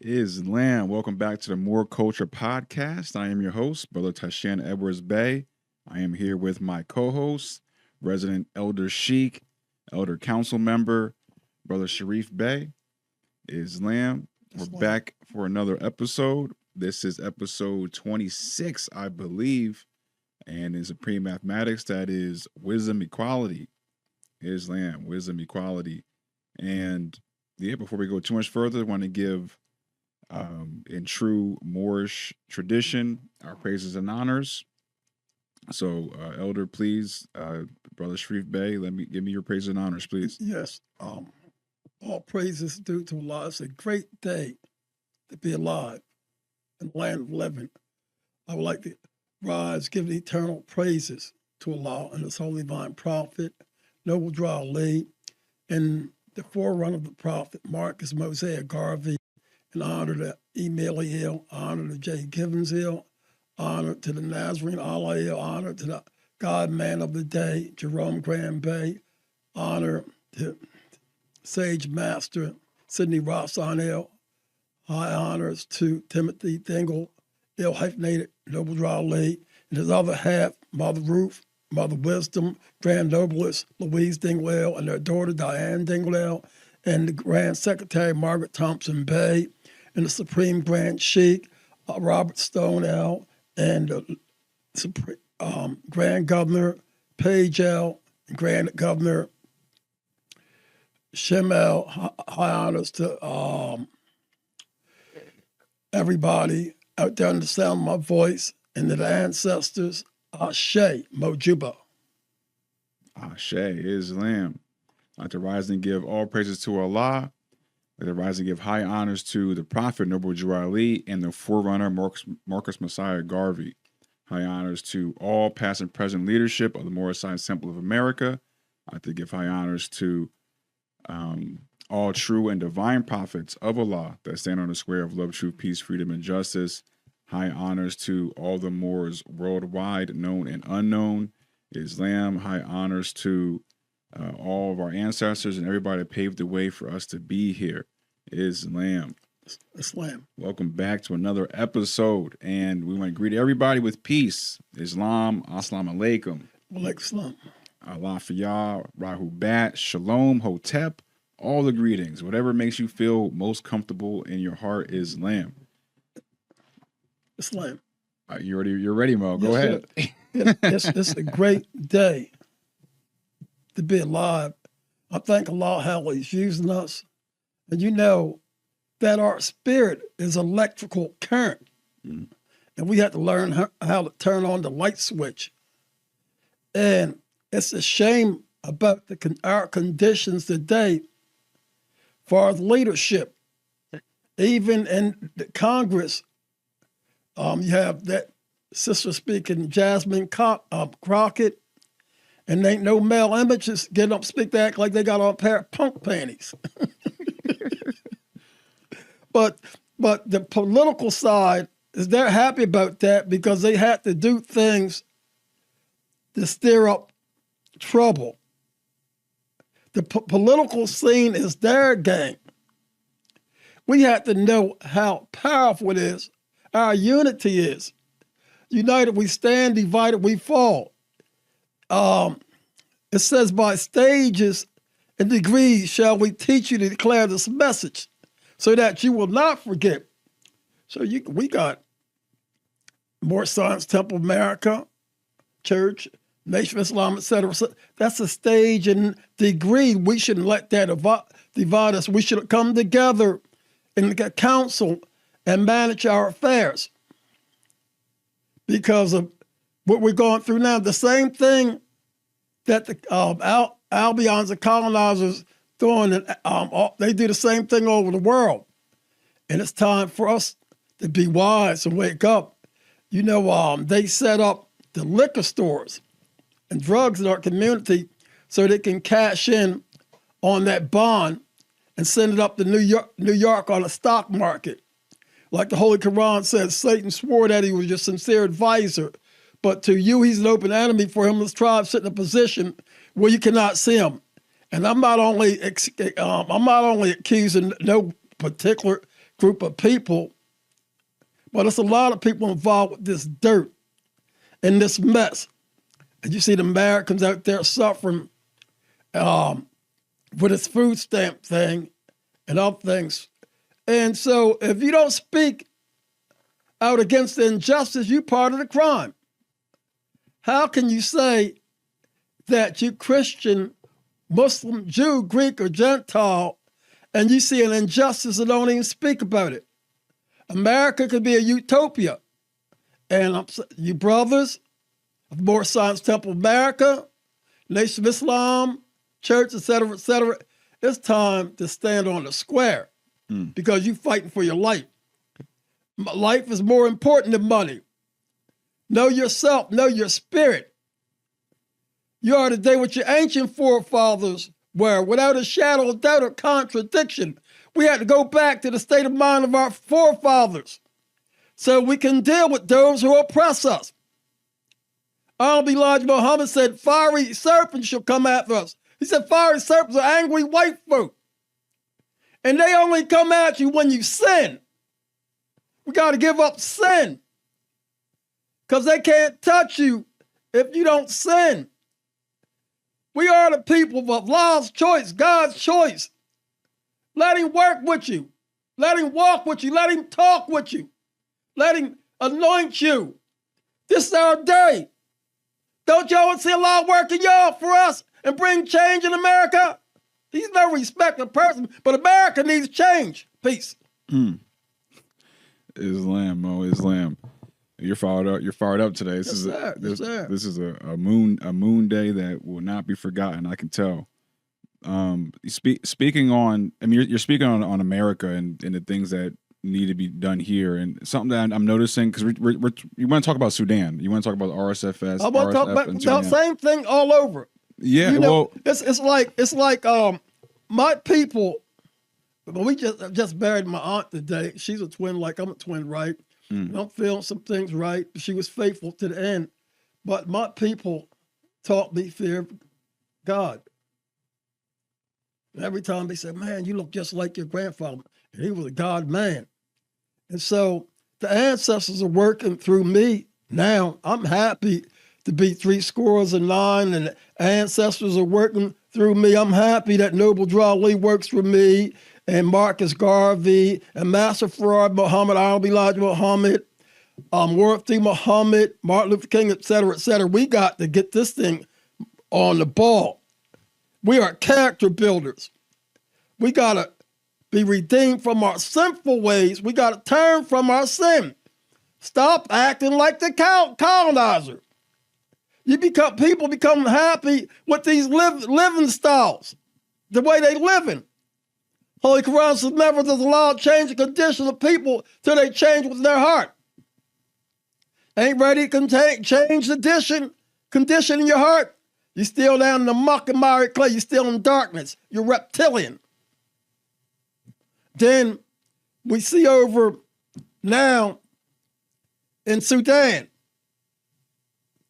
Islam. Welcome back to the Moor Culture Podcast. I am your host, Brother Tashan Edwards Bey. I am here with my co-host, resident Elder Sheik, Elder Council Member, Brother Sharif Bey. Islam. We're back for another episode. This is episode 26, I believe, and in Supreme Mathematics, that is wisdom equality. Islam, wisdom equality. And yeah, before we go too much further, I want to give in true Moorish tradition, our praises and honors. So, Elder, please, Brother Sharif Bey, give me your praises and honors, please. Yes, all praises due to Allah. It's a great day to be alive in the land of living. I would like to rise, giving eternal praises to Allah and His holy divine prophet, Noble Drew Ali, and the forerunner of the prophet, Marcus Mosiah Garvey. In honor to Emil Hill, honor to J. Givens Hill, honor to the Nazarene Allah Hill, honor to the God Man of the Day, Jerome Graham Bey, honor to Sage Master Sidney Rosson Hill, high honors to Timothy Dingle, ill-hyphenated Noble Drew Ali, and his other half, Mother Ruth, Mother Wisdom, Grand Noblest Louise Dingle Hill, and their daughter Diane Dingle Hill, and the Grand Secretary Margaret Thompson Bey, and the Supreme Grand Sheik, Robert Stonell, and the Supreme, Grand Governor Page L, and Grand Governor Shemel. High honors to everybody out there in the sound of my voice, and to the ancestors, Ashe Mojuba. Ashe, Islam. I'd like to rise and give all praises to Allah. I'd like to rise and give high honors to the Prophet Noble Drew Ali and the forerunner Marcus Mosiah Garvey. High honors to all past and present leadership of the Moorish Science Temple of America. I'd like to give high honors to all true and divine prophets of Allah that stand on the square of love, truth, peace, freedom, and justice. High honors to all the Moors worldwide, known and unknown. Islam. High honors to all of our ancestors and everybody that paved the way for us to be here. Islam. Islam. Welcome back to another episode, and we want to greet everybody with peace. Islam, Assalamu alaikum. Walaikum salam. Allah Fiyah, Rahu Bat, Shalom, Hotep, all the greetings. Whatever makes you feel most comfortable in your heart, Islam. Islam. You're ready, Mo. Go ahead. It's a great day to be alive. I thank Allah how He's using us. And you know that our spirit is electrical current. Mm. And we have to learn how to turn on the light switch. And it's a shame about our conditions today for our leadership. Even in the Congress, you have that sister speaking, Jasmine Crockett, and ain't no male images getting up speak to act like they got on a pair of punk panties. But the political side is they're happy about that because they had to do things to stir up trouble. The political scene is their game. We have to know how powerful it is. Our unity is. United we stand, divided we fall. It says, by stages and degrees shall we teach you to declare this message so that you will not forget. So we got Moorish Science Temple of America, Church, Nation of Islam, etc. So that's a stage and degree. We shouldn't let that divide us. We should come together in the council and manage our affairs because of what we're going through now. The same thing that the Albions, the colonizers, doing, they do the same thing all over the world. And it's time for us to be wise and wake up. You know, they set up the liquor stores and drugs in our community so they can cash in on that bond and send it up to New York on the stock market. Like the Holy Quran says, Satan swore that he was your sincere advisor, but to you he's an open enemy, for him this tribe sit in a position where you cannot see him. And I'm not only accusing no particular group of people, but it's a lot of people involved with this dirt and this mess. And you see the Americans out there suffering with this food stamp thing and other things. And so if you don't speak out against the injustice, you're part of the crime. How can you say that you Christian, Muslim, Jew, Greek, or Gentile, and you see an injustice and don't even speak about it? America could be a utopia. And you brothers of Moorish Science Temple of America, Nation of Islam, Church, etc., it's time to stand on the square because you're fighting for your life. Life is more important than money. Know yourself, know your spirit. You are today what your ancient forefathers were, without a shadow of doubt or contradiction. We had to go back to the state of mind of our forefathers so we can deal with those who oppress us. Honorable Elijah Muhammad said, fiery serpents shall come after us. He said, fiery serpents are angry white folk. And they only come at you when you sin. We got to give up sin because they can't touch you if you don't sin. We are the people of Allah's choice, God's choice. Let him work with you. Let him walk with you. Let him talk with you. Let him anoint you. This is our day. Don't y'all want to see Allah working y'all for us and bring change in America? He's no respected person, but America needs change. Peace. Islam, Islam. You're fired up. You're fired up today. This is a moon day that will not be forgotten. I can tell. Speaking on, I mean, you're speaking on America and the things that need to be done here, and something that I'm noticing because you want to talk about Sudan. You want to talk about RSFS. I want to talk about the same thing all over. Yeah, you know, it's like my people. We just buried my aunt today. She's a twin, like I'm a twin, right? And I'm feeling some things right. She was faithful to the end. But my people taught me fear of God. And every time they said, man, you look just like your grandfather. And he was a God man. And so the ancestors are working through me now. I'm happy to be 69, and the ancestors are working through me. I'm happy that Noble Drew Lee works for me, and Marcus Garvey, and Master Farad Muhammad, Honorable Elijah Muhammad, Worthy Muhammad, Martin Luther King, et cetera, et cetera. We got to get this thing on the ball. We are character builders. We got to be redeemed from our sinful ways. We got to turn from our sin. Stop acting like the colonizer. People become happy with these living styles, the way they living. Holy Quran says never does Allah change the condition of people till they change with their heart. Ain't ready to change the condition in your heart? You're still down in the muck and miry clay. You're still in darkness. You're reptilian. Then we see over now in Sudan,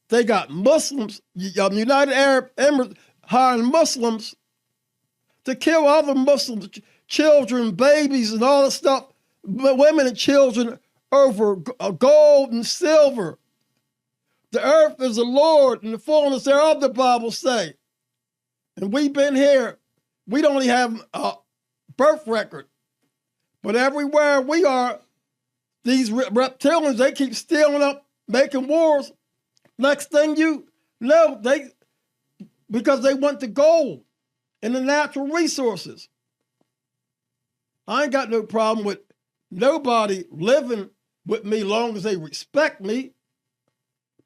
they got Muslims, United Arab Emirates hiring Muslims to kill other Muslims, children, babies, and all that stuff, women and children over gold and silver. The earth is the Lord and the fullness thereof, the Bible say. And we've been here. We don't even have a birth record. But everywhere we are, these reptilians, they keep stealing up, making wars. Next thing you know, because they want the gold and the natural resources. I ain't got no problem with nobody living with me long as they respect me.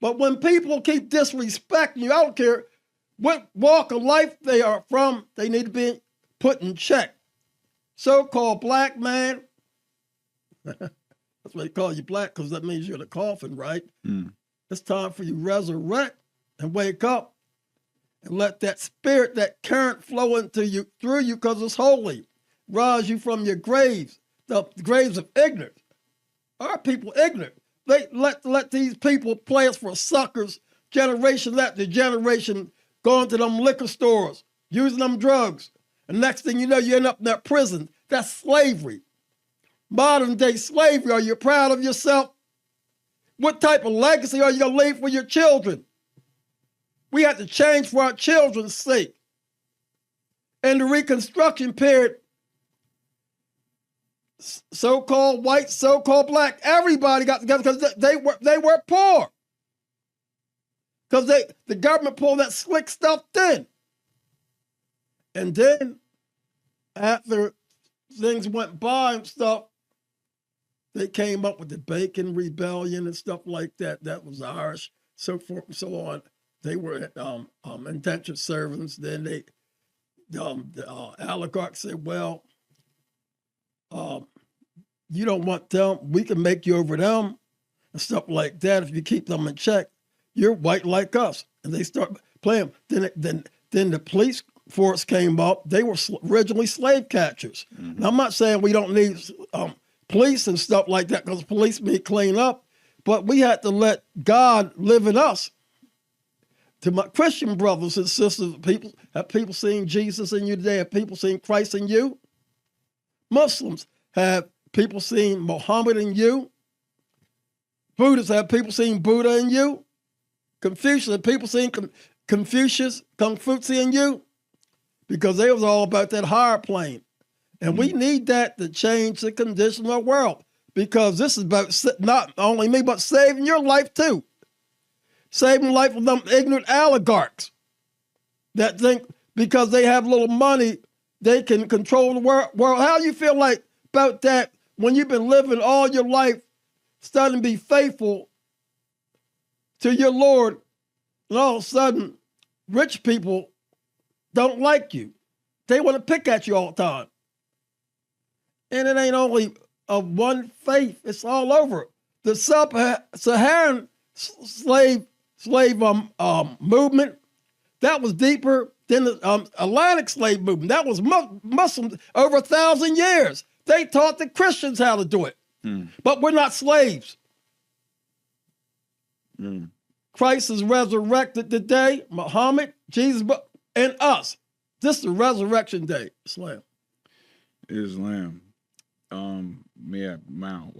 But when people keep disrespecting you, I don't care what walk of life they are from, they need to be put in check. So-called black man, that's why they call you black, because that means you're in a coffin, right? It's time for you to resurrect and wake up and let that spirit, that current flow into you, through you, because it's holy. Rise you from your graves, the graves of ignorance. Our people ignorant. They let these people play us for suckers, generation after generation, going to them liquor stores, using them drugs. And next thing you know, you end up in that prison. That's slavery. modern day slavery? Are you proud of yourself? What type of legacy are you going to leave for your children? We have to change for our children's sake. In the Reconstruction period, so-called white, so-called black, everybody got together because they were poor. Because the government pulled that slick stuff in. And then, after things went by and stuff, they came up with the Bacon Rebellion and stuff like that. That was the Irish, so forth and so on. They were indentured servants. Then the oligarchs said, well, you don't want them, we can make you over them and stuff like that. If you keep them in check, you're white like us. And they start playing. Then the police force came up. They were originally slave catchers. Mm-hmm. Now, I'm not saying we don't need police and stuff like that, because police may clean up, but we had to let God live in us. To my Christian brothers and sisters, have people seen Jesus in you today? Have people seen Christ in you? Muslims, have people seen Muhammad in you? Buddhists, have people seen Buddha in you? Confucius, have people seen Confucius, Confucius in you? Because they was all about that higher plane. And we need that to change the condition of the world, because this is about not only me, but saving your life too. Saving the life of them ignorant oligarchs that think because they have little money, they can control the world. How do you feel like about that when you've been living all your life, starting to be faithful to your Lord, and all of a sudden, rich people don't like you. They want to pick at you all the time. And it ain't only of one faith, it's all over. The sub-Saharan slave movement, that was deeper than the Atlantic slave movement. That was Muslims over 1,000 years. They taught the Christians how to do it. But we're not slaves. Christ is resurrected today, Muhammad, Jesus, and us. This is the resurrection day, Islam. Yeah, wow.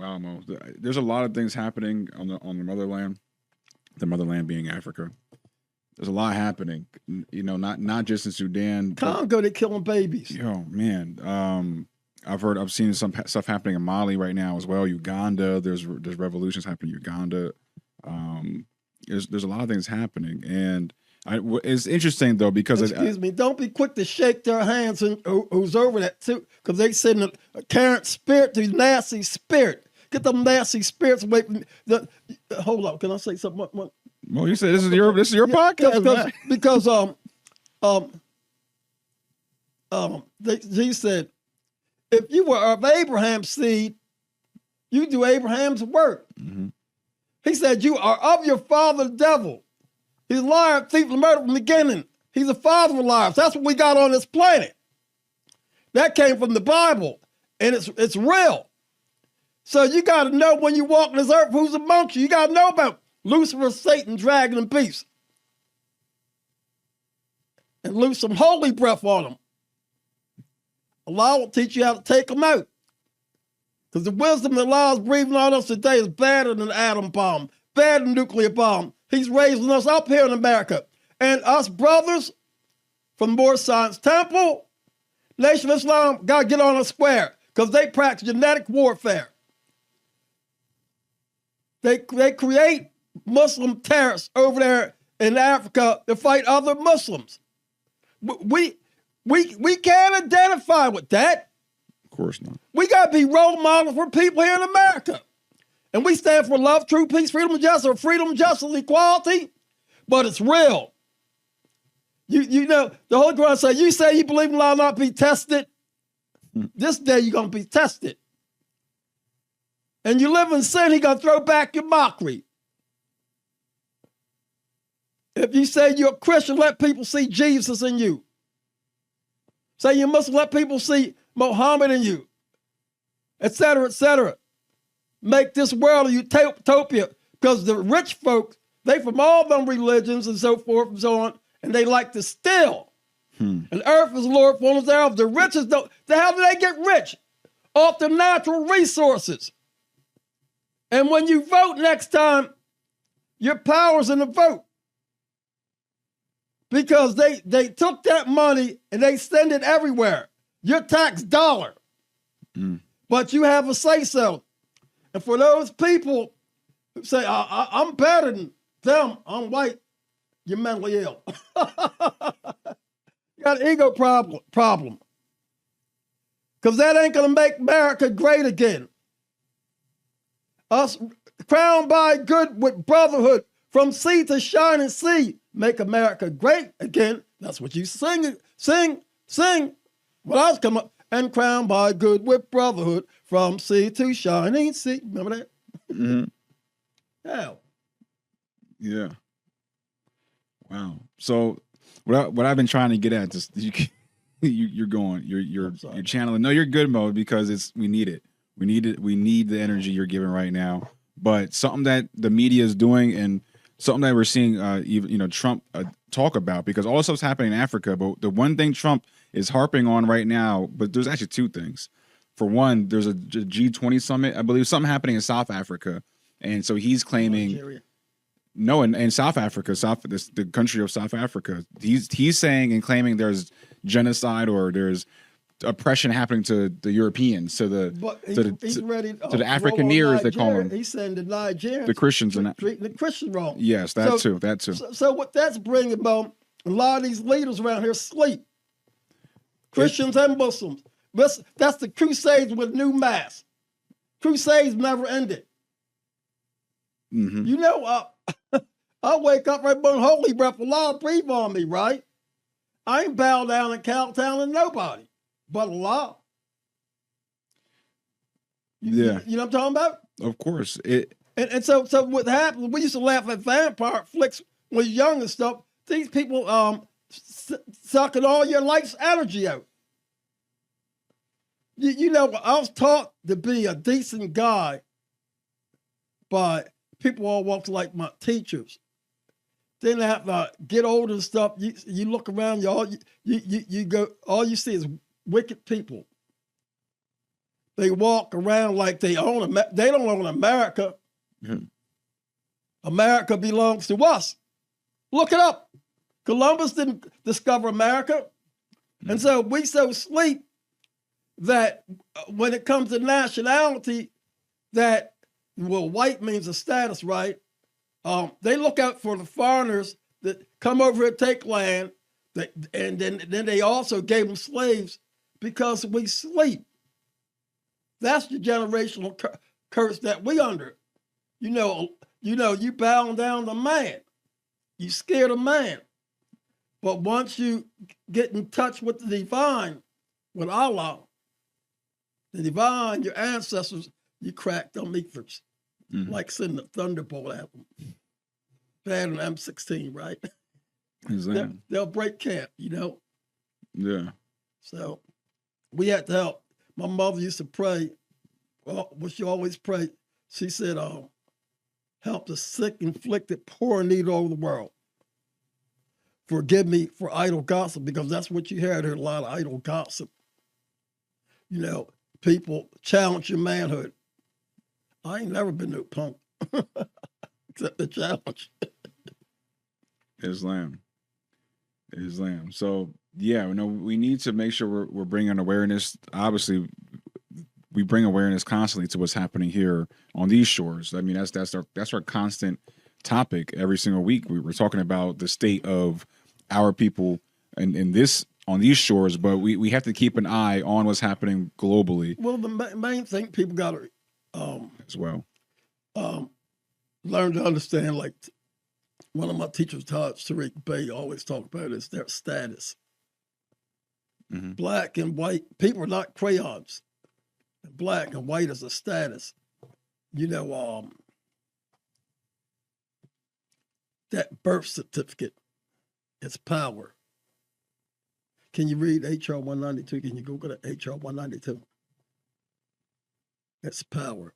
There's a lot of things happening on the motherland. The motherland being Africa. There's a lot happening, not just in Sudan. Congo, they're killing babies. Yo, man. I've seen some stuff happening in Mali right now as well. Uganda, there's revolutions happening in Uganda. There's a lot of things happening, and it's interesting though because excuse me, don't be quick to shake their hands and who's over that too, because they send a current spirit to nasty spirit. Get them nasty spirits away from me. Hold on, can I say something? Well, you said this is your podcast, because he said, if you were of Abraham's seed, you do Abraham's work. Mm-hmm. He said, you are of your father, the devil. He's a liar, thief, and murderer from the beginning. He's a father of liars. That's what we got on this planet. That came from the Bible, and it's real. So you got to know when you walk on this earth who's amongst you. You got to know about Lucifer, Satan, dragon, and beast. And loose some holy breath on them. Allah will teach you how to take them out. Because the wisdom that Allah is breathing on us today is better than an atom bomb, better than nuclear bomb. He's raising us up here in America. And us brothers from Moor Science Temple, Nation of Islam, got to get on a square because they practice genetic warfare. They create Muslim terrorists over there in Africa to fight other Muslims. We can't identify with that. Of course not. We got to be role models for people here in America. And we stand for love, truth, peace, freedom, and justice, or freedom, justice, equality. But it's real. You know, the Holy Quran says, you say you believe in Allah not be tested. This day you're going to be tested. And you live in sin, He's going to throw back your mockery. If you say you're a Christian, let people see Jesus in you. Say you must let people see Muhammad in you, etc., etc. Make this world a utopia, because the rich folks, they from all them religions and so forth and so on, and they like to steal. And earth is the Lord, fullness thereof. The riches don't. The hell do they get rich? off the natural resources. And when you vote next time, your power's in the vote. Because they took that money and they send it everywhere. Your tax dollar. But you have a say-so. And for those people who say, I'm better than them, I'm white, you're mentally ill. You got an ego problem. Because that ain't going to make America great again. Us crowned by good with brotherhood from sea to shining sea, make America great again. That's what you sing. Well, I was coming up, and crowned by good with brotherhood from sea to shining sea. Remember that? Mm-hmm. Yeah. Yeah. Wow. So what I've been trying to get at, just you're channeling. No, you're good, Mo, because we need it. We need the energy you're giving right now. But something that the media is doing, and something that we're seeing, even Trump talk about, because all this stuff's happening in Africa. But the one thing Trump is harping on right now, but there's actually two things. For one, there's a G20 summit, I believe, something happening in South Africa, and so he's claiming. Nigeria. No, in South Africa, the country of South Africa, he's saying and claiming there's genocide or there's oppression happening to the Europeans, to the Afrikaneers, they call them. He's saying the Nigerians, the Christians, treating the Christian wrong. Yes, that too. So what that's bringing about, a lot of these leaders around here sleep. Christians and Muslims. That's the Crusades with new mass. Crusades never ended. Mm-hmm. You know, I wake up right burn holy breath, Allah breathe on me, right? I ain't bow down and kowtown to nobody but Allah. Yeah. You know what I'm talking about? Of course. And so what happened, we used to laugh at vampire flicks when we were young and stuff. These people sucking all your life's energy out. You know, I was taught to be a decent guy by people all walks like my teachers. Then I have to get older and stuff. You look around, you go, all you see is wicked people. They walk around like they own they don't own America. Mm-hmm. America belongs to us. Look it up. Columbus didn't discover America. Mm-hmm. And so we so sleep that when it comes to nationality, that, well, white means a status, right? They look out for the foreigners that come over here, take land, and then they also gave them slaves because we sleep. That's the generational curse that we under. You know, you bow down to man. You scared of man. But once you get in touch with the divine, with Allah, the divine, your ancestors, you crack them ethers. Mm-hmm. Like sending the Thunderbolt at them. Bad an M16, right? Exactly. They'll break camp, you know? Yeah. So we had to help. My mother used to pray. Well, she always prayed. She said, help the sick, afflicted, poor, and needy all over the world. Forgive me for idle gossip, because that's what you hear. There's a lot of idle gossip. You know, people challenge your manhood. I ain't never been no punk, except the challenge. Islam. So yeah, we need to make sure we're bringing awareness. Obviously, we bring awareness constantly to what's happening here on these shores. I mean, that's our constant topic every single week. We're talking about the state of our people and on these shores, but we have to keep an eye on what's happening globally. Well, the main thing people got to as well learn to understand, like one of my teachers, Tariq Bey, always talked about is their status. Mm-hmm. Black and white people are not crayons. Black and white is a status. You know, that birth certificate is power. Can you read HR 192? Can you Google it? HR 192. That's power.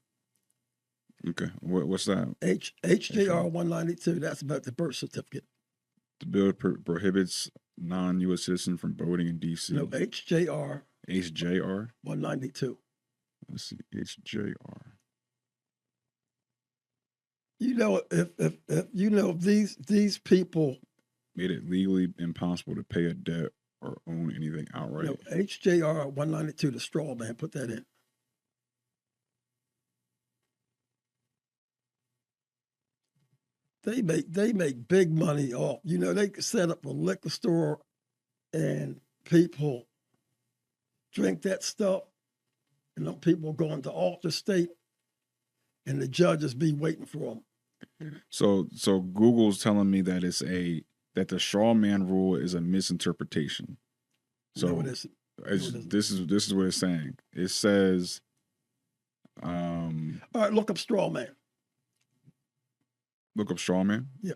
Okay. What's that? HJR 192. That's about the birth certificate. The bill prohibits non-U.S. citizens from voting in D.C. No, HJR 192. Let's see, HJR. You know, if you know these people Made it legally impossible to pay a debt or own anything outright. You know, HJR 192, the straw man, put that in. They make big money off. You know, they could set up a liquor store and people drink that stuff, and them people go into alter state, and the judges be waiting for them. So Google's telling me that that the straw man rule is a misinterpretation. So No, it isn't. this is what it's saying. It says, all right, look up straw man. Look up straw man. Yeah.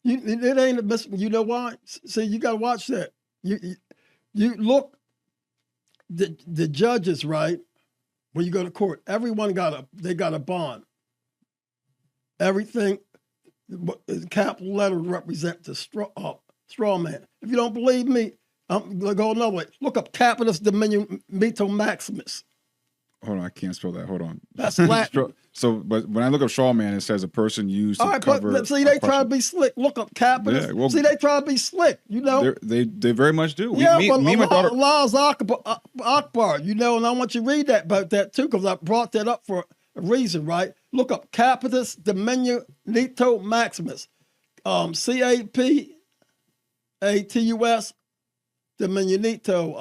It ain't a mis. You know why? See, you got to watch that. You look. The judges, right? When you go to court, everyone got a bond. Everything, capital letters represent the straw man. If you don't believe me, I'm gonna go another way. Look up capitis dominium mito maximus. Hold on, I can't spell that. Hold on. That's Latin. So, but when I look up straw man, it says a person used to cover. But see, they try to be slick. Look up capitis. Yeah, well, see, they try to be slick. You know, they very much do. Yeah, me and my daughter. Allah's Akbar. You know, and I want you to read that about that too, because I brought that up for a reason, right? Look up capitis dominium nito maximus. CAPATUS dominionito.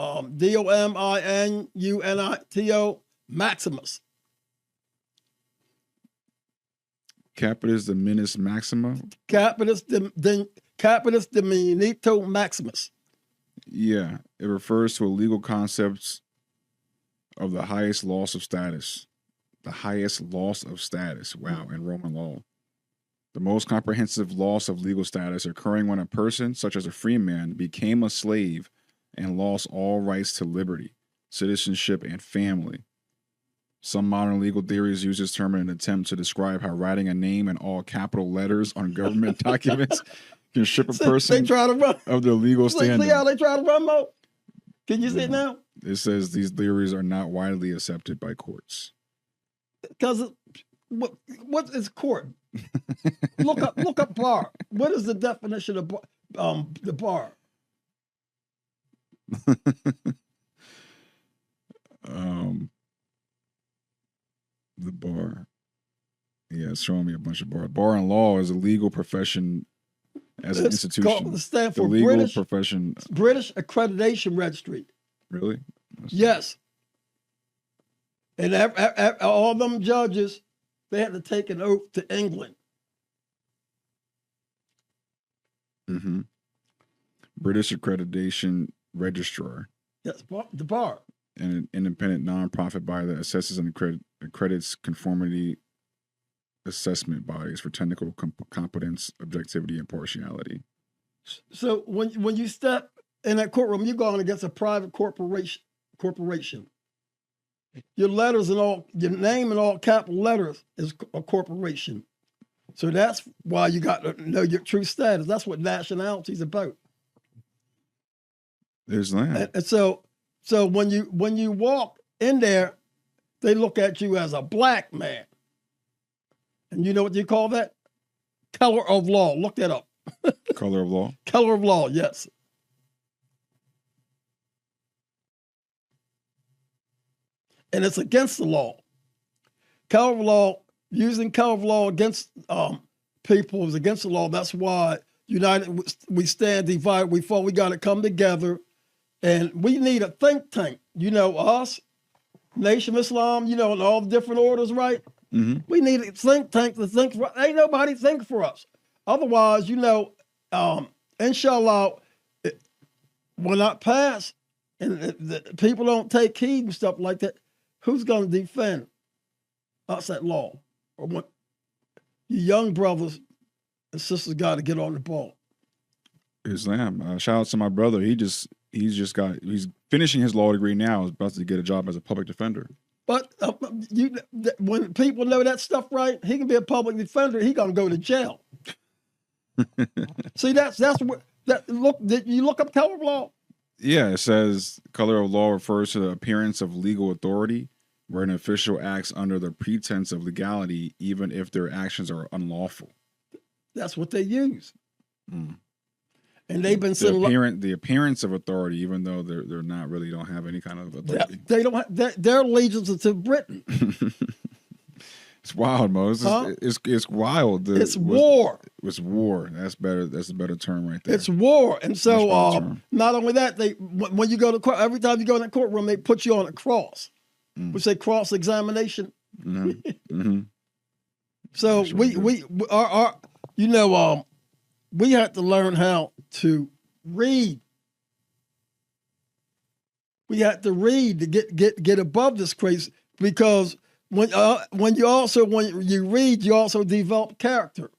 DOMINUNITO maximus. Capitis dominis maxima. Capitis dominionito maximus. Yeah, it refers to a legal concept of the highest loss of status. The highest loss of status. Wow, in Roman law. The most comprehensive loss of legal status occurring when a person, such as a free man, became a slave and lost all rights to liberty, citizenship, and family. Some modern legal theories use this term in an attempt to describe how writing a name in all capital letters on government documents can strip a person of their legal standing. See how they try to run, Mo? Can you see it now? It says these theories are not widely accepted by courts. Because what is court? look up bar. What is the definition of the bar? The bar. Yeah, it's showing me a bunch of bar. Bar and law is a legal profession as an institution. It stands for legal British profession. British Accreditation Registry. Really? Yes. And all them judges, they had to take an oath to England. Mm-hmm. British Accreditation Registrar. Yes, the bar. And an independent nonprofit body that assesses and accredits conformity assessment bodies for technical competence, objectivity, and partiality. So when you step in that courtroom, you're going against a private corporation. Your letters and all, your name in all capital letters is a corporation. So that's why you got to know your true status. That's what nationality is about. Islam. And so when you walk in there, they look at you as a black man. And you know what you call that? Color of law. Look that up. Color of law? Color of law, yes. And it's against the law. Color of law, using color of law against people is against the law. That's why we stand divided, we fall. We got to come together. And we need a think tank. You know, us, Nation of Islam, you know, and all the different orders, right? Mm-hmm. We need a think tank to think for us. Ain't nobody think for us. Otherwise, you know, inshallah, it will not pass. And the people don't take heed and stuff like that. Who's going to defend us at law? Or what? You young brothers and sisters got to get on the ball. Islam. Shout out to my brother. He's finishing his law degree now. He's about to get a job as a public defender. But when people know that stuff, right, he can be a public defender. He gonna go to jail. See, that's what that look. Did you look up color of law? Yeah, it says color of law refers to the appearance of legal authority, where an official acts under the pretense of legality, even if their actions are unlawful. That's what they use. Mm. And they've been sending the appearance of authority, even though they're not really don't have any kind of authority. They don't have their allegiance is to Britain. It's wild, Mo. It's wild. It's war. It's war. That's better. That's a better term right there. It's war. And so not only that, when you go to court, every time you go in the courtroom, they put you on a cross. We say cross examination. Mm-hmm. Mm-hmm. So we had to learn how to read. We had to read to get above this crazy, because when you read, you also develop character.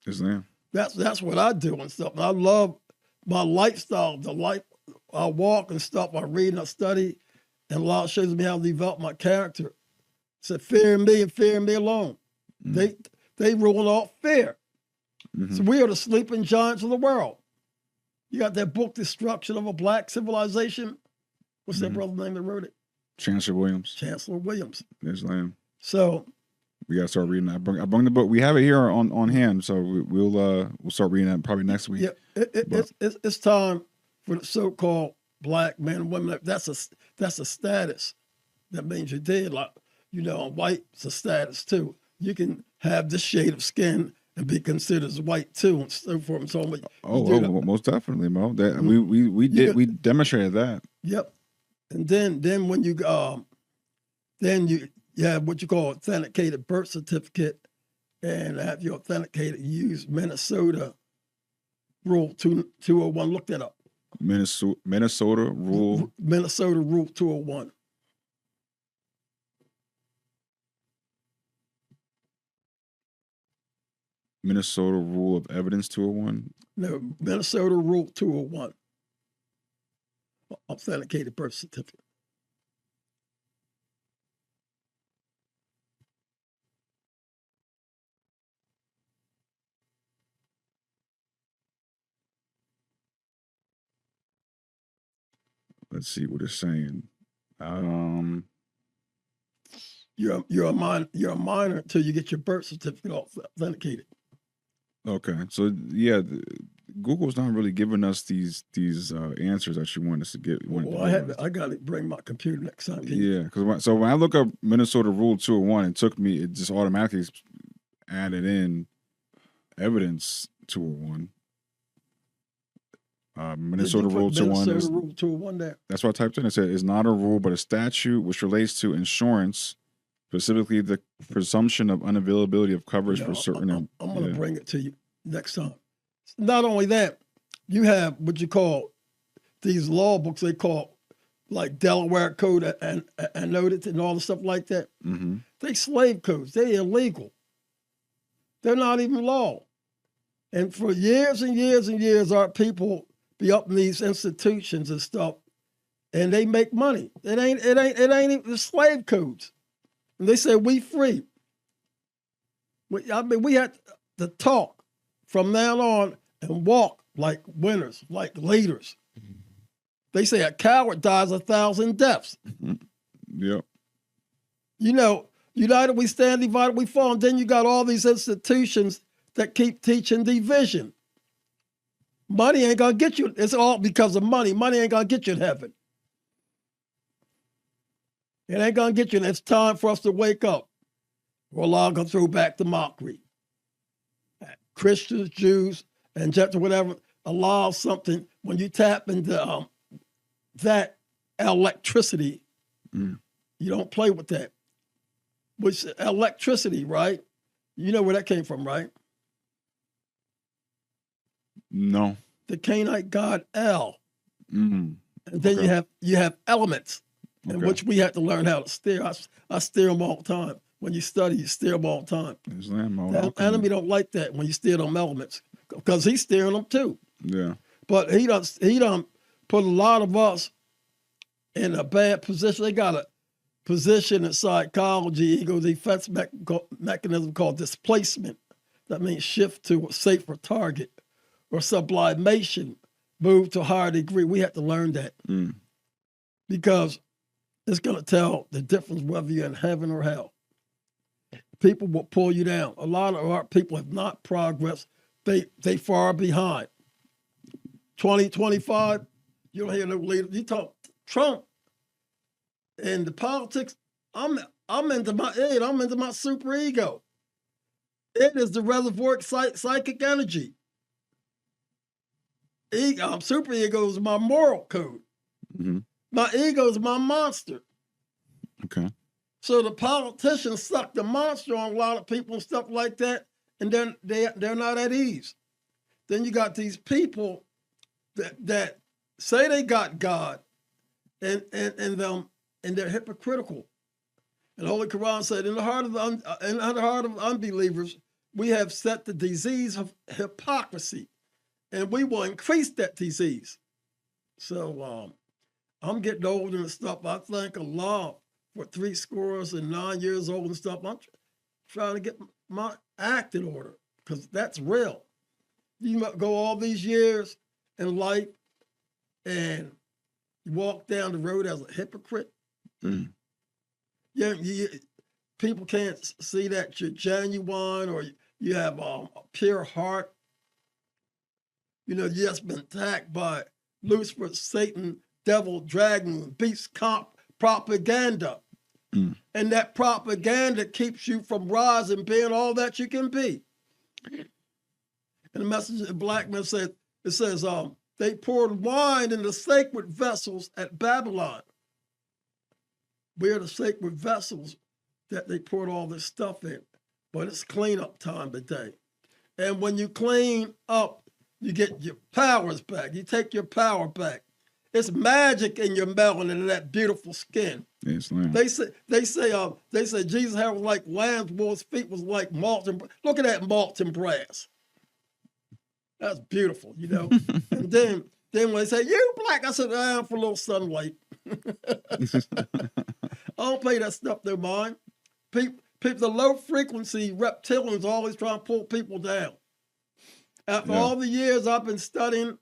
Yes, ma'am. That's what I do and stuff. And I love my lifestyle, the life I walk and stuff. I read and I study, and a lot shows me how to develop my character. Said, fear me and fear me alone. Mm-hmm. They rule off fear. Mm-hmm. So we are the sleeping giants of the world. You got that book, Destruction of a Black Civilization. What's that brother's name that wrote it? Chancellor Williams. Chancellor Williams. Yes, ma'am. So we gotta start reading that. I bring the book. We have it here on hand, so we'll start reading that probably next week. Yeah, it's time for the so-called black men and women. That's a status. That means you're dead. Like, white's a status too. You can have this shade of skin and be considered as white too, and so forth and so on. Well, most definitely, Mo. That we demonstrated that. Yep. And then when you have what you call authenticated birth certificate, and have you authenticated, you use Minnesota Rule 201. Look that up. Minnesota Rule 201. Minnesota Rule of Evidence 201? No, Minnesota Rule 201. Authenticated birth certificate. Let's see what it's saying. You're a minor until you get your birth certificate authenticated. Okay, so yeah, Google's not really giving us these answers that you want us to get. I got to bring my computer next time. Yeah, because when I look up Minnesota Rule 201, it just automatically added in evidence 201. Minnesota Rule 201. Minnesota Rule 201 there. That's what I typed in. It said it's not a rule, but a statute which relates to insurance, specifically the presumption of unavailability of coverage for certain. I'm going to bring it to you next time. Not only that, you have what you call these law books. They call like Delaware Code and Noted and all the stuff like that. Mm-hmm. They slave codes. They're illegal. They're not even law. And for years and years and years, our people be up in these institutions and stuff, and they make money. It ain't even the slave codes. And they say we free. We had to talk from now on and walk like winners, like leaders. They say a coward dies 1,000 deaths. Yep. United we stand, divided we fall. And then you got all these institutions that keep teaching division. Money ain't gonna get you. It's all because of money. Money ain't gonna get you in heaven. It ain't gonna get you. And it's time for us to wake up. We're all gonna throw back the mockery. Christians, Jews, and just whatever, allow something. When you tap into that electricity, you don't play with that. Which electricity, right? You know where that came from, right? No. The Canaanite god El. Mm. And then you have elements, in which we have to learn how to steer. I steer them all the time. When you study, you steer them all the time. The enemy don't like that when you steer them elements, because he's steering them too. Yeah. But he done put a lot of us in a bad position. They got a position in psychology, ego defense mechanism called displacement. That means shift to a safer target, or sublimation, move to a higher degree. We have to learn that because It's going to tell the difference whether you're in heaven or hell. People will pull you down. A lot of our people have not progressed. They far behind. 2025, you don't hear no leader. You talk Trump and the politics. I'm into my id. I'm into my super ego. It is the reservoir of psychic energy. Super ego is my moral code. Mm-hmm. My ego is my monster. Okay. So the politicians suck the monster on a lot of people and stuff like that, and then they're not at ease. Then you got these people that say they got God, and they're hypocritical. And the Holy Quran said, in the heart of unbelievers, we have set the disease of hypocrisy, and we will increase that disease. So I'm getting old and stuff. I thank Allah for 69 years old and stuff. I'm trying to get my act in order because that's real. You might go all these years in life and you walk down the road as a hypocrite. Mm. People can't see that you're genuine or you have a pure heart. You know, you just been attacked by Lucifer, Satan, devil, dragon, beast, propaganda. Mm. And that propaganda keeps you from rising, being all that you can be. And the message of the black man says, they poured wine in the sacred vessels at Babylon. We're the sacred vessels that they poured all this stuff in. But it's cleanup time today. And when you clean up, you get your powers back. You take your power back. It's magic in your melanin and that beautiful skin. Yes, they say Jesus' hair was like lamb's wool, his feet was like molten. Look at that molten brass. That's beautiful, you know. And then when they say, you black, I said, I'm for a little sunlight. I don't pay that stuff no mind. People, the low frequency reptilians always trying to pull people down. After all the years I've been studying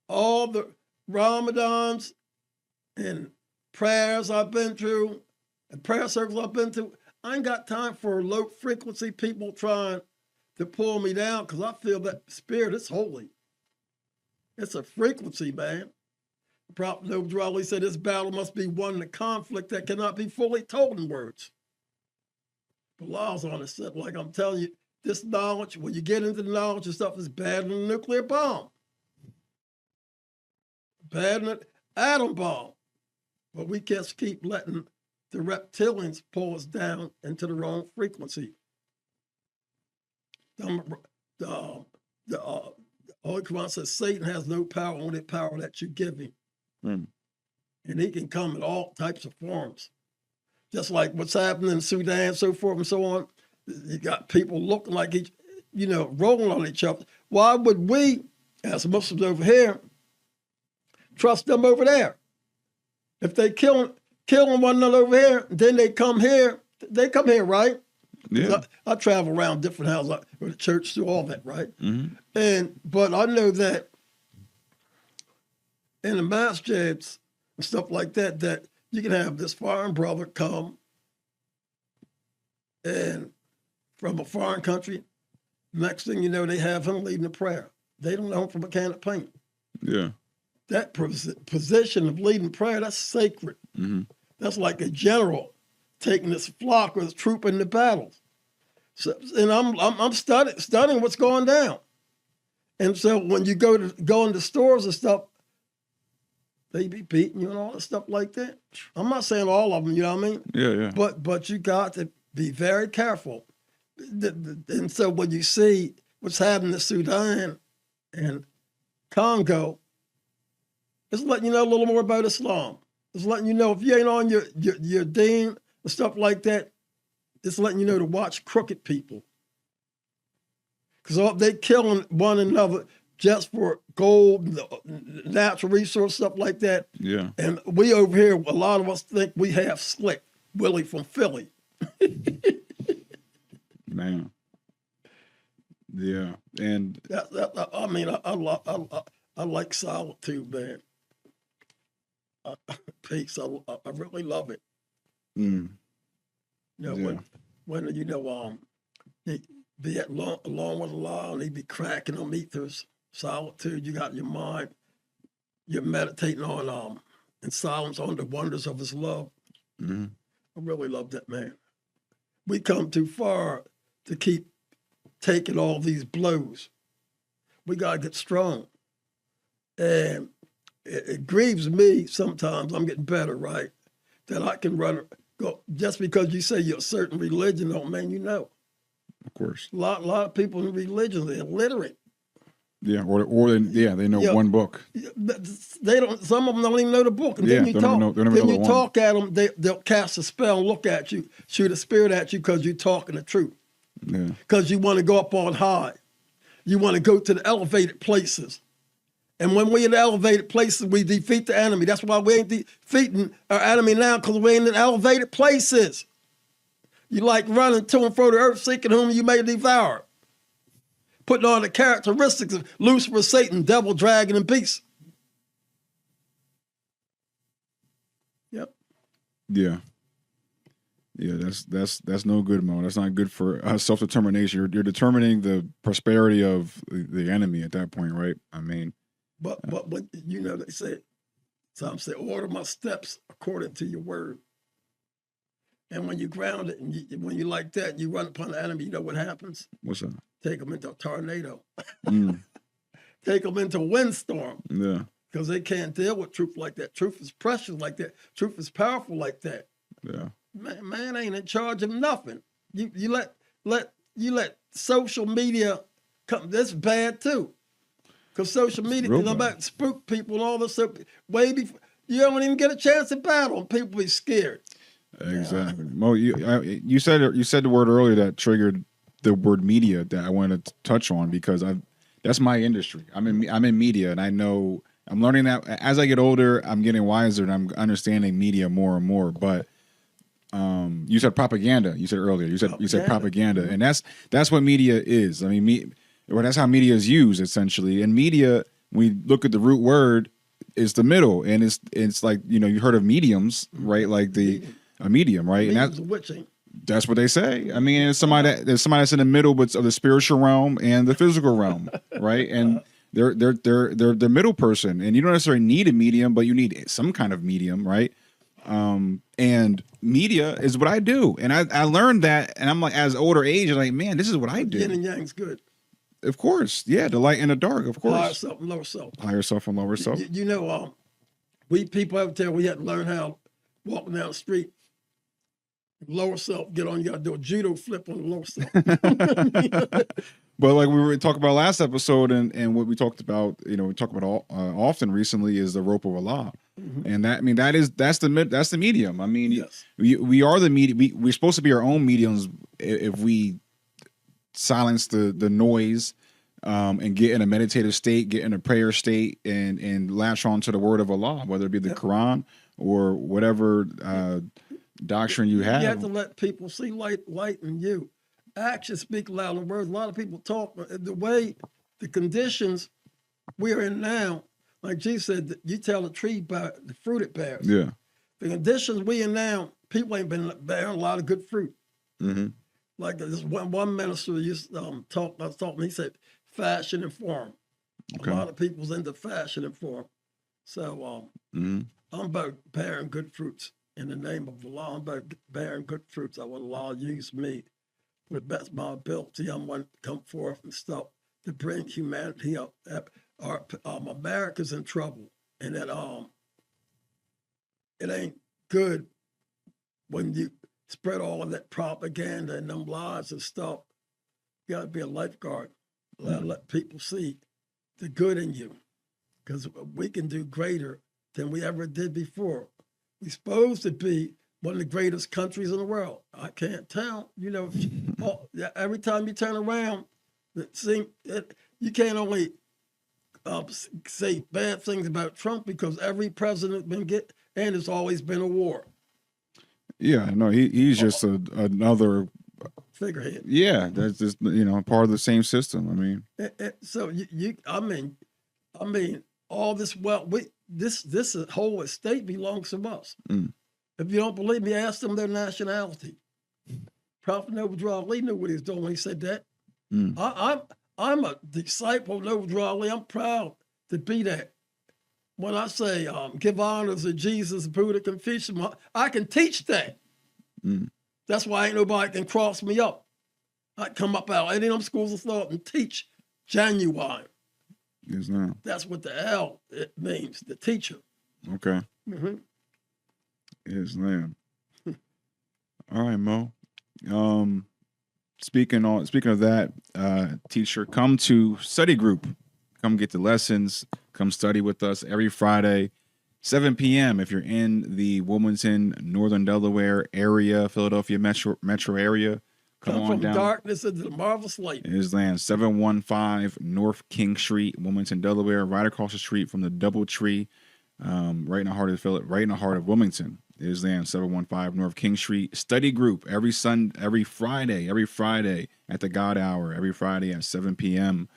all the Ramadans and prayers I've been through and prayer circles I've been to, I ain't got time for low frequency people trying to pull me down because I feel that spirit is holy. It's a frequency, man. Prophet Noble said this battle must be won in a conflict that cannot be fully told in words. But Law's on it said, like I'm telling you, this knowledge, when you get into the knowledge of stuff, is bad than a nuclear bomb. Bad than an atom bomb. But we just keep letting the reptilians pull us down into the wrong frequency. The Holy Quran says Satan has no power, only power that you give him. Mm. And he can come in all types of forms. Just like what's happening in Sudan, so forth and so on. You got people looking like rolling on each other. Why would we, as Muslims over here, trust them over there? If they killing one another over here, then they come here, right? Yeah. I travel around different houses, or the church, do all that, right? Mm-hmm. But I know that in the masjids and stuff like that, that you can have this foreign brother come and from a foreign country. Next thing you know, they have him leading a prayer. They don't know him from a can of paint. Yeah. That position of leading prayer, that's sacred. Mm-hmm. That's like a general taking his flock or his troop into battles. So, and I'm studying what's going down. And so when you go into stores and stuff, they be beating you and all that stuff like that. I'm not saying all of them, you know what I mean? Yeah. But you got to be very careful. And so when you see what's happening in Sudan and Congo, it's letting you know a little more about Islam. It's letting you know if you ain't on your deen and stuff like that, it's letting you know to watch crooked people. Because they killing one another just for gold, natural resource, stuff like that. Yeah. And we over here, a lot of us think we have slick. Willie from Philly. Man. Yeah. And I like solitude, man. peace. I really love it. Mm. You know, Yeah. when they be along with Allah, and they be cracking on ethers, solitude. You got your mind. You're meditating on in silence on the wonders of His love. Mm. I really love that, man. We come too far to keep taking all these blows. We gotta get strong, and it grieves me sometimes. I'm getting better, right? That I can go just because you say you're a certain religion, don't mean you know. Of course. A lot of people in religion, they're illiterate. Yeah, they know one book. They don't. Some of them don't even know the book. And then you talk at them. They'll cast a spell, look at you, shoot a spirit at you because you're talking the truth. Yeah. Because you want to go up on high. You want to go to the elevated places. And when we're in the elevated places, we defeat the enemy. That's why we ain't defeating our enemy now, because we're in the elevated places. You like running to and fro the earth, seeking whom you may devour. Putting on the characteristics of Lucifer, Satan, devil, dragon, and beast. Yep. Yeah. Yeah, that's no good, Mo. That's not good for self-determination. You're determining the prosperity of the enemy at that point, right? I mean, but you know, they say, some say, order my steps according to your word. And when you ground it, and when you like that, you run upon the enemy, you know what happens? What's that? Take them into a tornado. Mm. Take them into a windstorm. Yeah. Because they can't deal with truth like that. Truth is precious like that. Truth is powerful like that. Yeah. Man ain't in charge of nothing. You let social media come. That's bad too. Because social media is about spook people and all this stuff. Way before you don't even get a chance to battle, and people be scared. Exactly. Mo, you said the word earlier that triggered the word media that I wanted to touch on, because that's my industry. I'm in media, and I know I'm learning that as I get older, I'm getting wiser and I'm understanding media more and more. But you said propaganda. You said earlier. You said propaganda, and that's what media is. I mean, that's how media is used essentially. And media, when we look at the root word, is the middle, and it's like, you heard of mediums, right? Like a medium, right? And that's what they say. I mean, there's somebody that's in the middle, but of the spiritual realm and the physical realm, right? And they're the middle person, and you don't necessarily need a medium, but you need some kind of medium, right? And media is what I do, and I learned that, and I'm like, as older age, I'm like, man, this is what I do. Yin and yang's good. Of course, yeah, the light and the dark, of course. Higher self and lower self. Higher self and lower self. We people out there, we had to learn how walking down the street. Lower self, get on. You got to do a judo flip on the lower self. But like we were talking about last episode, and what we talked about, we talk about often recently, is the rope of Allah, and that's the medium. I mean, yes. we are the medium. We're supposed to be our own mediums if we silence the noise, and get in a meditative state, get in a prayer state, and latch on to the word of Allah, whether it be the Quran or whatever doctrine you have. You have to let people see light in you. Actions speak louder than words. A lot of people talk the conditions we're in now. Like Jesus said, you tell the tree by the fruit it bears. Yeah. The conditions we in now, people ain't been bearing a lot of good fruit. Mm-hmm. Like this one minister used to I was talking. He said, fashion and form. Okay. A lot of people's into fashion and form. So I'm about bearing good fruits. In the name of Allah, I'm about bearing good fruits. I want Allah to use me with the best of my ability. I'm one to come forth and stuff to bring humanity up. America's in trouble, and that it ain't good when you spread all of that propaganda and them lies and stuff. You got to be a lifeguard. Let people see the good in you, because we can do greater than we ever did before. We're supposed to be one of the greatest countries in the world. I can't tell. Every time you turn around, you can't only say bad things about Trump, because every president and there's always been a war. Yeah, no, he's just another figurehead. Yeah, that's just part of the same system. I mean, so I mean, all this wealth. this whole estate belongs to us. Mm. If you don't believe me, ask them their nationality. Prophet Noble Ali knew what he was doing when he said that. Mm. I'm a disciple of Noble Ali. I'm proud to be that. When I say give honors to Jesus, Buddha, Confucius, I can teach that. Mm. That's why ain't nobody can cross me up. I come up out any of them schools of thought and teach genuine. Yes, now. That's what the L it means, the teacher. Okay. Mm-hmm. Yes, ma'am. All right, Mo. Speaking of that, teacher, come to study group. Come get the lessons. Come study with us every Friday, 7 p.m. If you're in the Wilmington, Northern Delaware area, Philadelphia metro area, come on from down. Darkness into the marvelous light. It is land 715 North King Street, Wilmington, Delaware, right across the street from the DoubleTree, right in the heart of Wilmington. It is land 715 North King Street. Study group every Friday at the God Hour, every Friday at 7 p.m.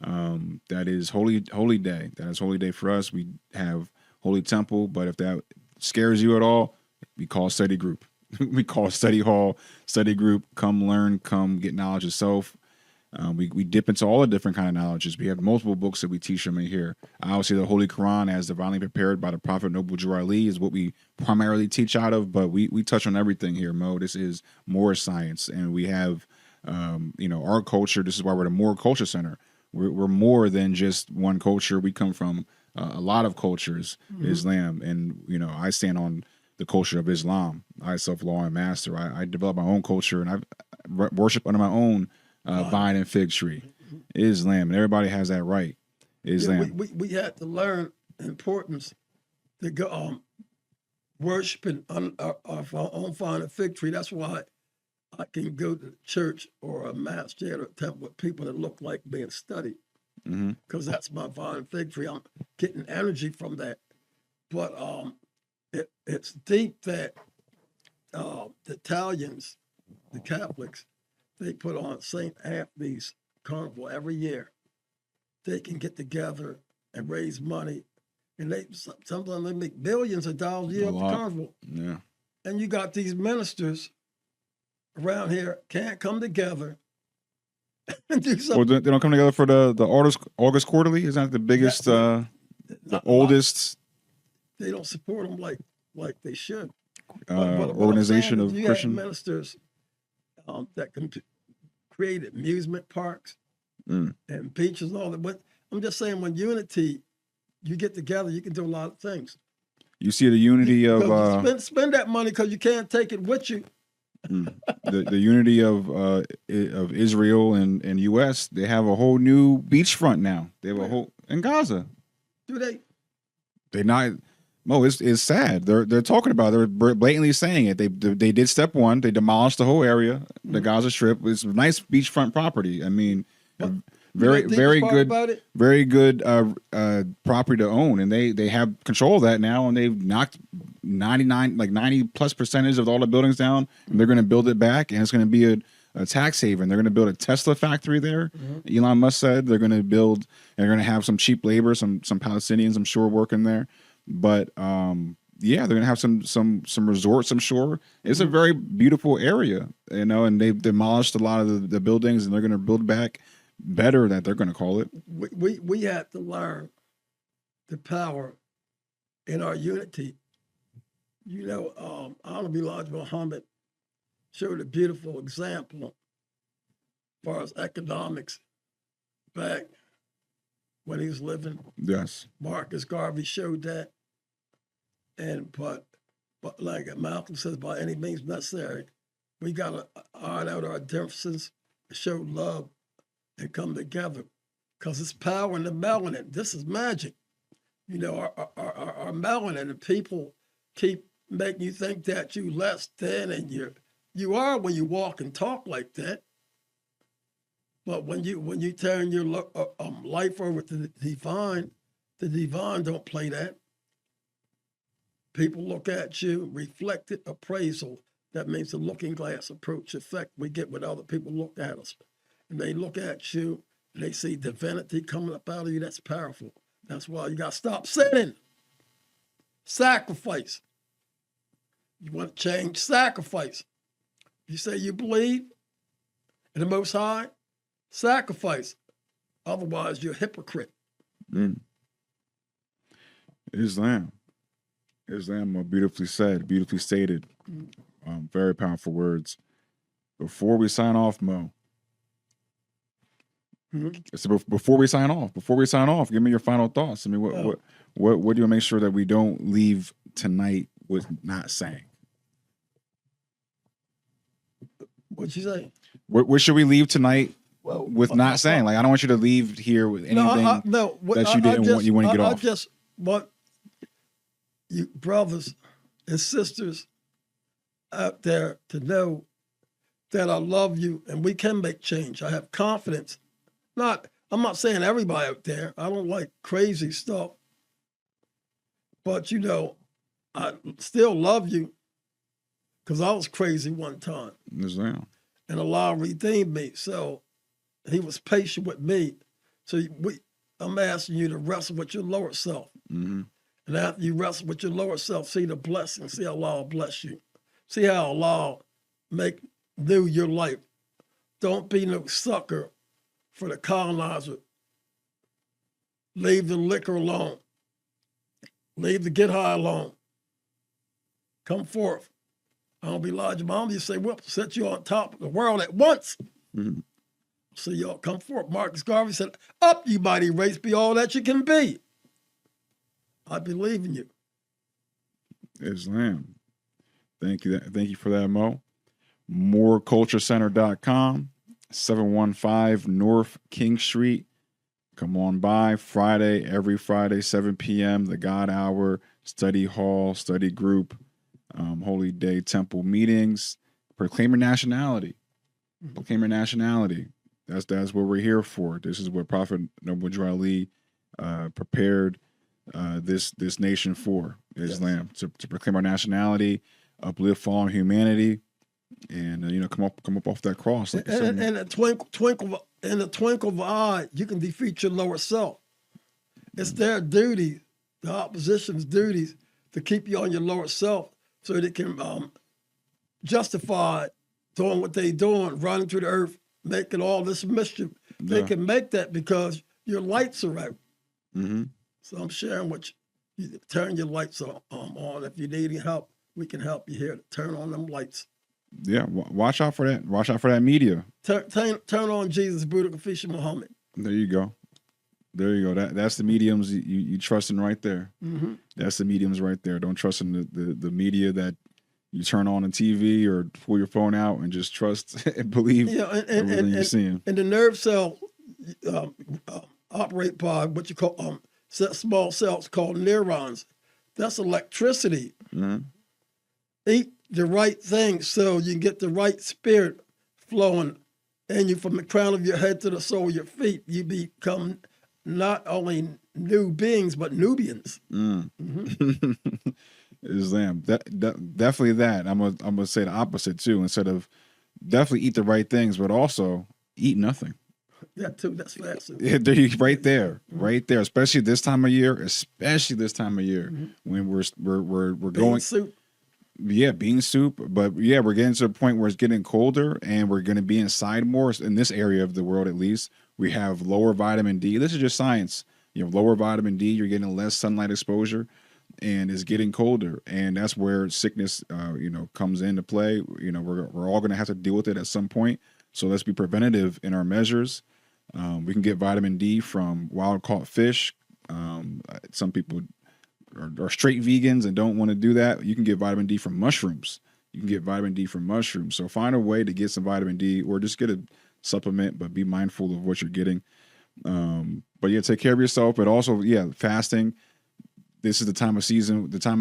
That is holy day. That is holy day for us. We have Holy Temple, but if that scares you at all, we call study group. We call study hall, study group. Come learn, come get knowledge of self. We dip into all the different kind of knowledges. We have multiple books that we teach them in here. Obviously, the Holy Quran, as divinely prepared by the Prophet Noble Ali, is what we primarily teach out of. But we touch on everything here, Mo. This is Moorish science, and we have our culture. This is why we're the Moor Culture Center. We're more than just one culture. We come from a lot of cultures, Islam, and I stand on the culture of Islam. I self-law and master. I develop my own culture, and I worship under my own vine and fig tree. Islam, and everybody has that right. Islam. Yeah, we had to learn the importance to go worshiping our own vine and fig tree. That's why I can go to church or a masjid or temple with people that look like being studied, because that's my vine and fig tree. I'm getting energy from that. But it's deep that the Italians, the Catholics, they put on St. Anthony's Carnival every year. They can get together and raise money, and sometimes they make billions of dollars a year at the carnival. Yeah. And you got these ministers around here can't come together and do something. Well, they don't come together for the August Quarterly. Isn't that the biggest, the oldest? They don't support them like they should. Organization of Christian ministers that can create amusement parks and beaches and all that. But I'm just saying, when unity, you get together, you can do a lot of things. You see the unity of spend that money, because you can't take it with you. the unity of Israel and U.S. They have a whole new beachfront now. They have a whole in Gaza. Do they? They not. Mo, it's sad. They're talking about it. They're blatantly saying it. They did step one. They demolished the whole area, the Gaza Strip. It's a nice beachfront property. I mean, very good property to own, and they have control of that now. And they've knocked 90+% of all the buildings down, and they're going to build it back, and it's going to be a tax haven. They're going to build a Tesla factory there. Elon Musk said they're going to build. They're going to have some cheap labor, some Palestinians, I'm sure, working there. But they're gonna have some resorts, I'm sure. It's a very beautiful area, and they've demolished a lot of the buildings, and they're gonna build back better, that they're gonna call it. We have to learn the power in our unity. Honorable Elijah Muhammad showed a beautiful example as far as economics back when he was living. Yes. Marcus Garvey showed that. But like Malcolm says, by any means necessary, we got to iron out our differences, show love, and come together. Because it's power in the melanin. This is magic. Our melanin, and people keep making you think that you less than, and you are when you walk and talk like that. But when you turn your life over to the divine don't play that. People look at you, reflected appraisal. That means the looking glass approach effect we get when other people look at us. And they look at you, and they see divinity coming up out of you. That's powerful. That's why you got to stop sinning. Sacrifice. You want to change? Sacrifice. You say you believe in the Most High? Sacrifice. Otherwise, you're a hypocrite. Mm. Islam, beautifully said, beautifully stated. Very powerful words. Before we sign off, Mo. So before we sign off, give me your final thoughts. I mean, what do you make sure that we don't leave tonight with not saying? What'd you say? What should we leave tonight with not saying? Like, I don't want you to leave here with anything that you didn't want. You want to get off. I just want you brothers and sisters out there to know that I love you and we can make change. I have confidence. I'm not saying everybody out there. I don't like crazy stuff. But I still love you because I was crazy one time. Islam. And Allah redeemed me. So he was patient with me. So I'm asking you to wrestle with your lower self. Mm-hmm. And after you wrestle with your lower self, see the blessing, see how Allah bless you. See how Allah make new your life. Don't be no sucker for the colonizer. Leave the liquor alone. Leave the get high alone. Come forth. I don't be large. Mom, you say, whoop, set you on top of the world at once. Mm-hmm. So y'all come forth. Marcus Garvey said, up, you mighty race, be all that you can be. I believe in you. Islam. Thank you. Thank you for that, Mo. MoorCultureCenter.com, 715 North King Street. Come on by every Friday, 7 p.m., the God Hour, study hall, study group, Holy Day Temple meetings. Proclaim your nationality. Proclaim your nationality. That's what we're here for. This is what Prophet Noble Ali prepared this nation for, Islam, yes. to proclaim our nationality, uplift fallen humanity, and come up off that cross. Like and a twinkle in the twinkle of an eye, you can defeat your lower self. It's their duty, the opposition's duties, to keep you on your lower self so they can justify doing what they're doing, running through the earth, making all this mischief. They can make that because your lights are out. Mm-hmm. So I'm sharing what you turn your lights on. If you need any help, we can help you here. Turn on them lights. Yeah, watch out for that. Watch out for that media. Turn on Jesus, Buddha, Confucius, Muhammad. There you go. That's the mediums you trust in right there. Mm-hmm. That's the mediums right there. Don't trust in the media that you turn on TV or pull your phone out and just trust and believe everything you're seeing. And the nerve cell operate by what you call small cells called neurons. That's electricity. Mm-hmm. Eat the right thing so you can get the right spirit flowing in you from the crown of your head to the sole of your feet. You become not only new beings, but Nubians. Mm-hmm. Islam. Definitely that. I'm gonna say the opposite too. Instead of definitely eat the right things, but also eat nothing. Yeah, too. That's fast. Yeah, right there. Especially this time of year. Mm-hmm. When we're going soup. Yeah, bean soup. But yeah, we're getting to a point where it's getting colder, and we're going to be inside more in this area of the world. At least we have lower vitamin D. This is just science. You have lower vitamin D. You're getting less sunlight exposure, and it's getting colder, and that's where sickness, comes into play. We're all going to have to deal with it at some point. So let's be preventative in our measures. We can get vitamin D from wild caught fish. Some people are straight vegans and don't want to do that. You can get vitamin D from mushrooms. So find a way to get some vitamin D, or just get a supplement, but be mindful of what you're getting. But yeah, take care of yourself. But also, fasting. This is the time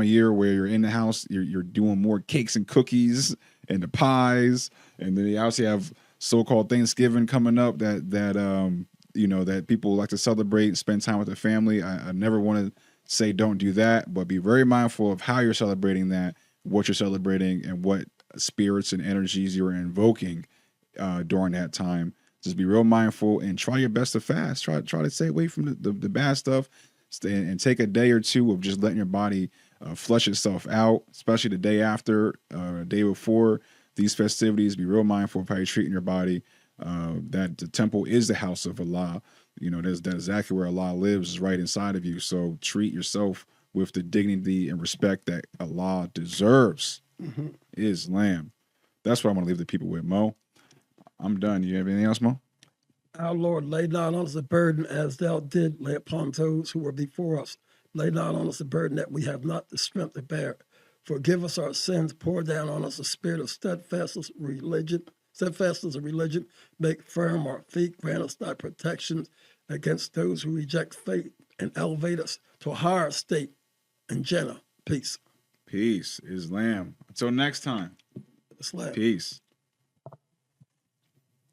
of year where you're in the house. You're doing more cakes and cookies and the pies, and then you also have so-called Thanksgiving coming up that people like to celebrate, spend time with their family. I never want to say don't do that, but be very mindful of how you're celebrating that, what you're celebrating, and what spirits and energies you're invoking during that time. Just be real mindful and try your best to fast. Try to stay away from the bad stuff, and take a day or two of just letting your body flush itself out, especially the day after, day before these festivities. Be real mindful of how you're treating your body. That the temple is the house of Allah. You know, that's exactly where Allah lives, is right inside of you. So treat yourself with the dignity and respect that Allah deserves. Mm-hmm. Islam. That's what I want to leave the people with, Mo. I'm done. You have anything else, Mo? Our Lord, lay not on us the burden as thou did lay upon those who were before us. Lay not on us the burden that we have not the strength to bear. Forgive us our sins. Pour down on us a spirit of steadfastness of religion. Make firm our feet. Grant us thy protection against those who reject faith, and elevate us to a higher state in Jannah. Peace. Peace. Islam. Until next time. Islam. Peace.